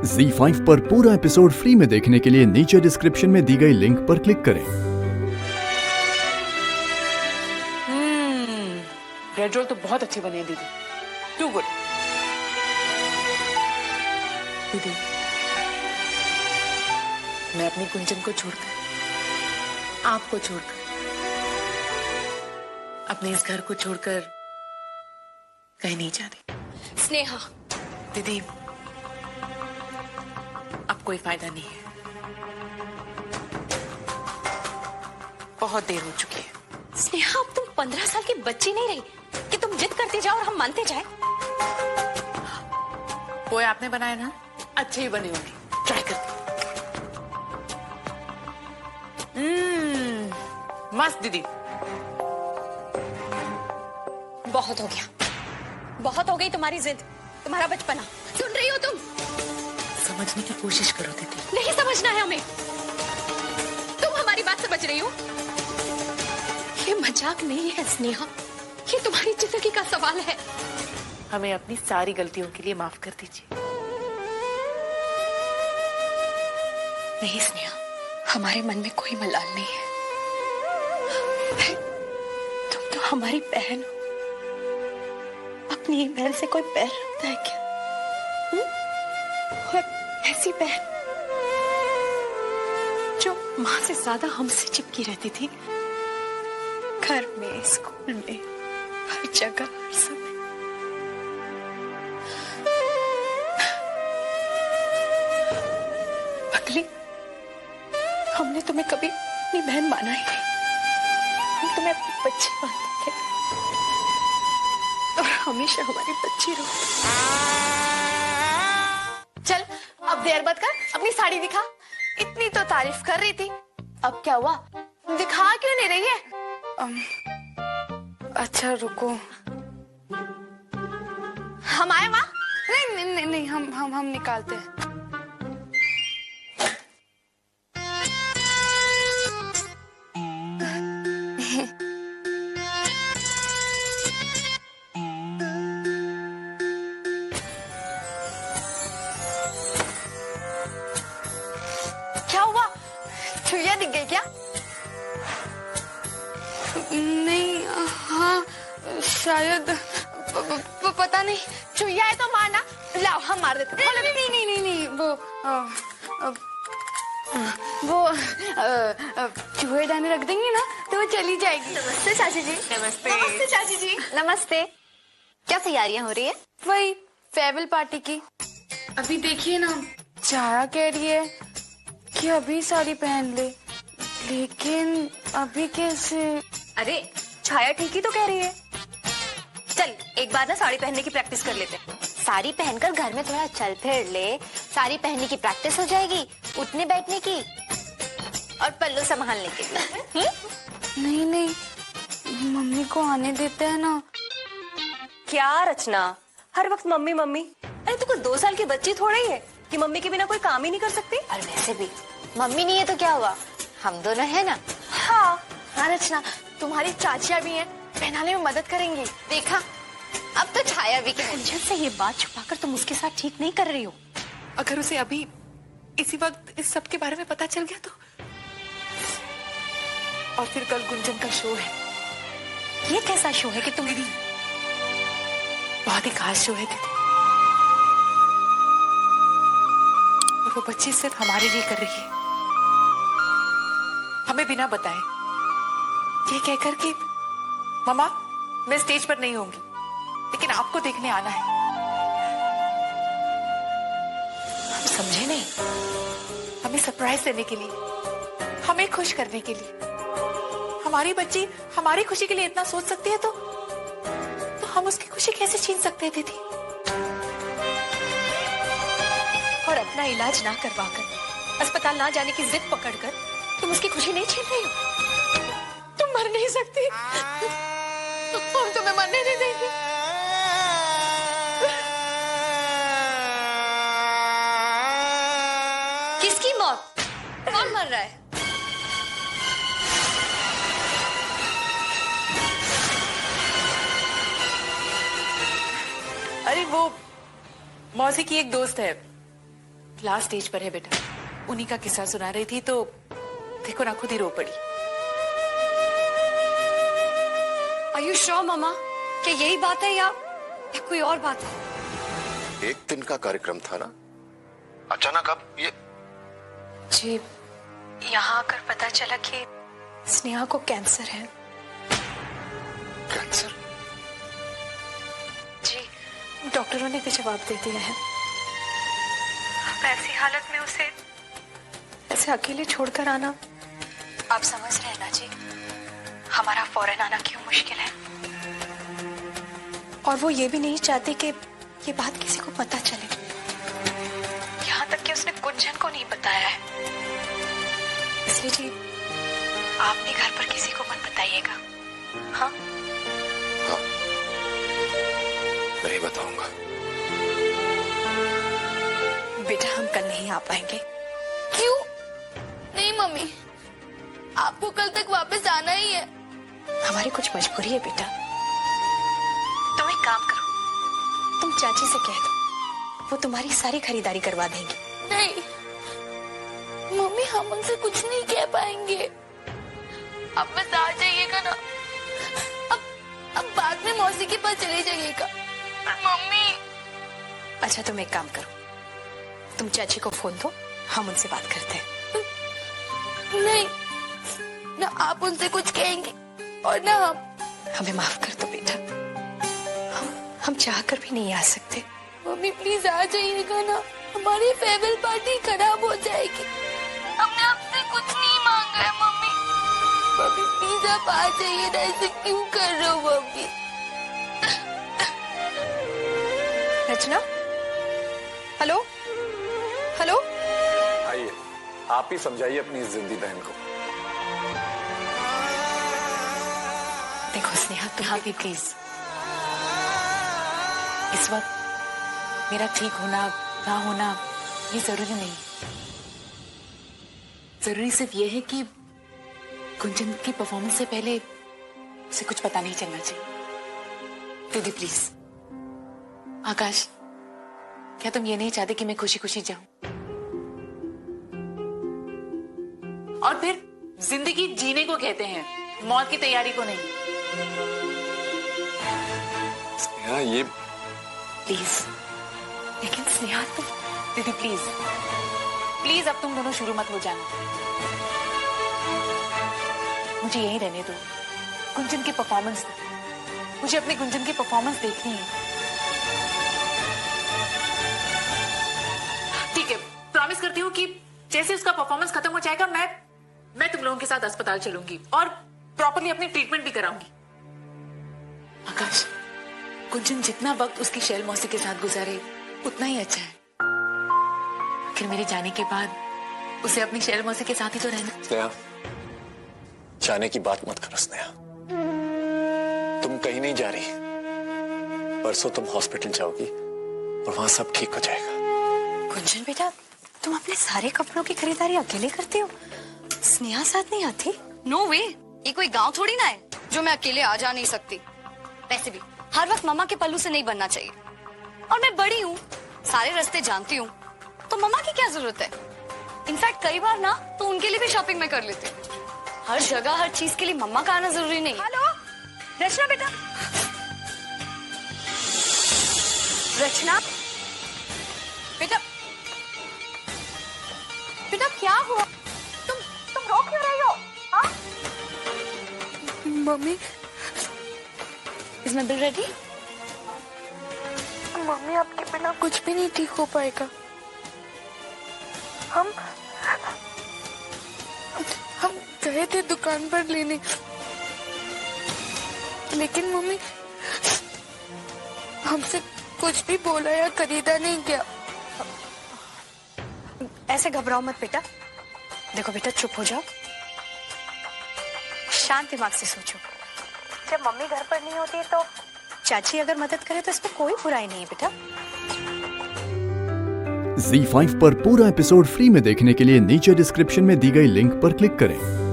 ZEE5 पर पूरा episode free में देखने के लिए नीचे डिस्क्रिप्शन में दी गई लिंक पर क्लिक करें। ब्रेड रोल तो बहुत अच्छी बनी है दीदी, टू गुड। दीदी, मैं अपनी गुंजन को छोड़कर, आपको छोड़कर, अपने इस घर को छोड़कर कहीं नहीं जा रही। स्नेहा, दीदी, अब कोई फायदा नहीं है, बहुत देर हो चुकी है। स्नेहा, अब तुम 15 साल की बच्ची नहीं रही कि तुम जिद करते जाओ और हम मानते जाए। पोए आपने बनाए ना, अच्छे ही बने होंगे, ट्राई करते। मस्त दीदी। बहुत हो गया, बहुत हो गई तुम्हारी जिद, तुम्हारा बचपना। सुन रही हो तुम? समझने की कोशिश करो दीदी। नहीं समझना है हमें, तुम हमारी बात समझ रही हो? ये मजाक नहीं है स्नेहा, ये तुम्हारी जिंदगी का सवाल है। हमें अपनी सारी गलतियों के लिए माफ कर दीजिए। नहीं स्नेहा, हमारे मन में कोई मलाल नहीं है। तुम तो हमारी बहन हो। अपनी ही बहन से कोई पैर रखता है क्या? और ऐसी बहन जो माँ से ज्यादा हमसे चिपकी रहती थी, घर में, स्कूल में, हर जगह, हर समय। पगली, हमने तुम्हें कभी अपनी बहन माना ही नहीं। हम तुम्हें अपनी बच्ची मानते थे और हमेशा हमारी बच्ची रहो। चल अब देर मत कर, अपनी साड़ी दिखा। इतनी तो तारीफ कर रही थी, अब क्या हुआ? दिखा क्यों नहीं रही है? अच्छा रुको, हम आए माँ? नहीं नहीं नहीं, हम निकालते हैं। क्या हुआ? छुइया दिख गई क्या? नहीं, हाँ शायद, पता नहीं। छुइया है तो मारना, लाओ हम मार देते। नहीं नहीं नहीं नहीं, वो चूहे दाने रख देंगे ना तो वो चली जाएगी। नमस्ते चाची जी। नमस्ते। नमस्ते चाची जी। नमस्ते। क्या तैयारियां हो रही है? वही फेयरवेल पार्टी की। अभी देखिए ना, छाया कह रही है कि अभी साड़ी पहन ले, लेकिन अभी कैसे? अरे छाया ठीक ही तो कह रही है। चल एक बार ना साड़ी पहनने की प्रैक्टिस कर लेते हैं। साड़ी पहनकर घर में थोड़ा चल फिर ले, साड़ी पहनने की प्रैक्टिस हो जाएगी, उठने बैठने की और पल्लू संभालने के लिए। नहीं नहीं, मम्मी को आने देते हैं ना। क्या रचना, हर वक्त मम्मी मम्मी। अरे तू कोई 2 साल की बच्ची थोड़ा ही है कि मम्मी के बिना कोई काम ही नहीं कर सकती। और वैसे भी मम्मी नहीं है तो क्या हुआ, हम दोनों है ना। हाँ हाँ रचना, तुम्हारी चाचियाँ भी हैं, पहनाने में मदद करेंगी। देखा, अब तो छाया भी क्या। गुंजन से ये बात छुपाकर तुम उसके साथ ठीक नहीं कर रही हो। अगर उसे अभी इसी वक्त इस सब के बारे में पता चल गया तो, और फिर कल गुंजन का शो है। ये कैसा शो है कि तुम दीदी, बहुत ही खास शो है दीदी, और वो बच्ची सिर्फ हमारे लिए कर रही है, हमें बिना बताए, ये कहकर कि मम्मा मैं स्टेज पर नहीं होंगी लेकिन आपको देखने आना है। हम समझे नहीं, हमें सरप्राइज देने के लिए, हमें खुश करने के लिए। हमारी बच्ची हमारी खुशी के लिए इतना सोच सकती है तो हम उसकी खुशी कैसे छीन सकते हैं दीदी? और अपना इलाज ना करवाकर, अस्पताल ना जाने की जिद पकड़कर तुम उसकी खुशी नहीं छीन रही हो। तुम मर नहीं सकती, हम तुम्हें मरने नहीं देंगे। किसकी मौत? कौन मर रहा है? अरे वो मौसी की एक दोस्त है, लास्ट स्टेज पर है बेटा। उन्हीं का किस्सा सुना रही थी तो देखो ना, खुद ही रो पड़ी। Are you sure, मामा? क्या यही बात है या कोई और बात है? एक दिन का कार्यक्रम था ना, अचानक अब ये। जी, यहाँ आकर पता चला कि स्नेहा को कैंसर है। कैंसर? जी, डॉक्टरों ने भी जवाब दे दिया है। अब ऐसी हालत में उसे ऐसे अकेले छोड़कर आना, आप समझ रहे हैं ना जी, हमारा फौरन आना क्यों मुश्किल है। और वो ये भी नहीं चाहती कि ये बात किसी को पता चले, यहाँ तक कि उसने गुंजन को नहीं बताया है। इसलिए जी, आप भी घर पर किसी को मत बताइएगा। हाँ? हाँ, नहीं बताऊंगा। बेटा, हम कल नहीं आ पाएंगे। क्यों? नहीं मम्मी, आपको कल तक वापस आना ही है। हमारी कुछ मजबूरी है बेटा। तुम एक काम करो, तुम चाची से कह दो, वो तुम्हारी सारी खरीदारी करवा देंगी। नहीं मम्मी, हम उनसे कुछ नहीं कह पाएंगे। अब बस आ जाइएगा ना। अब बाद में मौसी के पास चले जाइएगा। मम्मी। अच्छा, तुम एक काम करो, तुम चाची को फोन दो, हम उनसे बात करते हैं। नहीं ना, आप उनसे कुछ कहेंगे और ना हम। हमें माफ कर दो बेटा, हम चाहकर भी नहीं आ सकते। मम्मी प्लीज आ जाइएगा ना, हमारी फेयरवेल पार्टी खराब हो जाएगी। हमने आपसे कुछ नहीं मांगा है मम्मी। मम्मी प्लीज आप आ जाइए ना, ऐसे क्यों कर रहे हो मम्मी? रचना, हेलो हेलो। आइए, आप ही समझाइए अपनी इस जिंदी बहन को। देखो स्नेहा, तुम हाँ भी प्लीज, इस वक्त मेरा ठीक होना ना होना ये जरूरी नहीं। जरूरी सिर्फ ये है कि गुंजन की परफॉर्मेंस से पहले उसे कुछ पता नहीं चलना चाहिए। दीदी प्लीज। आकाश, क्या तुम ये नहीं चाहते कि मैं खुशी खुशी जाऊं? और फिर जिंदगी जीने को कहते हैं, मौत की तैयारी को नहीं। स्नेहा, ये प्लीज। लेकिन स्नेहा तुम, दीदी प्लीज प्लीज, अब तुम दोनों शुरू मत हो जाना। मुझे यहीं रहने दो गुंजन की परफॉर्मेंस तक। मुझे अपने गुंजन की परफॉर्मेंस देखनी है। ठीक है, प्रॉमिस करती हूँ कि जैसे उसका परफॉर्मेंस खत्म हो जाएगा, मैं तुम लोगों के साथ अस्पताल चलूंगी और प्रॉपर्ली अपनी ट्रीटमेंट भी कराऊंगी। आकाश, गुंजन जितना वक्त उसकी शैल मौसी के साथ गुजारे उतना ही अच्छा है। फिर मेरे जाने के बाद उसे अपनी शैल मौसी के साथ ही तो रहना। स्नेहा, जाने की बात मत करो स्नेहा। तुम कहीं नहीं जा रही। परसों तुम हॉस्पिटल जाओगी और वहां सब ठीक हो जाएगा। गुंजन बेटा, तुम अपने सारे कपड़ों की खरीदारी अकेले करती हो? स्नेहा साथ नहीं आती? नो वे, ये कोई गांव थोड़ी ना है जो मैं अकेले आ जा नहीं सकती। वैसे भी हर वक्त मम्मा के पल्लू से नहीं बनना चाहिए। और मैं बड़ी हूँ, सारे रास्ते जानती हूँ, तो मम्मा की क्या जरूरत है। इनफैक्ट कई बार ना तो उनके लिए भी शॉपिंग में कर लेती हूँ। हर जगह हर चीज के लिए मम्मा का आना जरूरी नहीं। हेलो रचना बेटा, रचना बेटा, बेटा क्या हुआ? तुम रो क्यों रही हो? हाँ? Mummy, is my bill ready? Mummy आपके बिना कुछ भी नहीं ठीक हो पाएगा। हम गए थे दुकान पर लेने, लेकिन मम्मी हमसे कुछ भी बोला या खरीदा नहीं गया। ऐसे घबराओ मत बेटा। देखो बेटा, चुप हो जाओ, शांत दिमाग से सोचो। जब मम्मी घर पर नहीं होती है तो चाची अगर मदद करे तो इसमें कोई बुराई नहीं है बेटा। ZEE5 पर पूरा एपिसोड फ्री में देखने के लिए नीचे डिस्क्रिप्शन में दी गई लिंक पर क्लिक करें।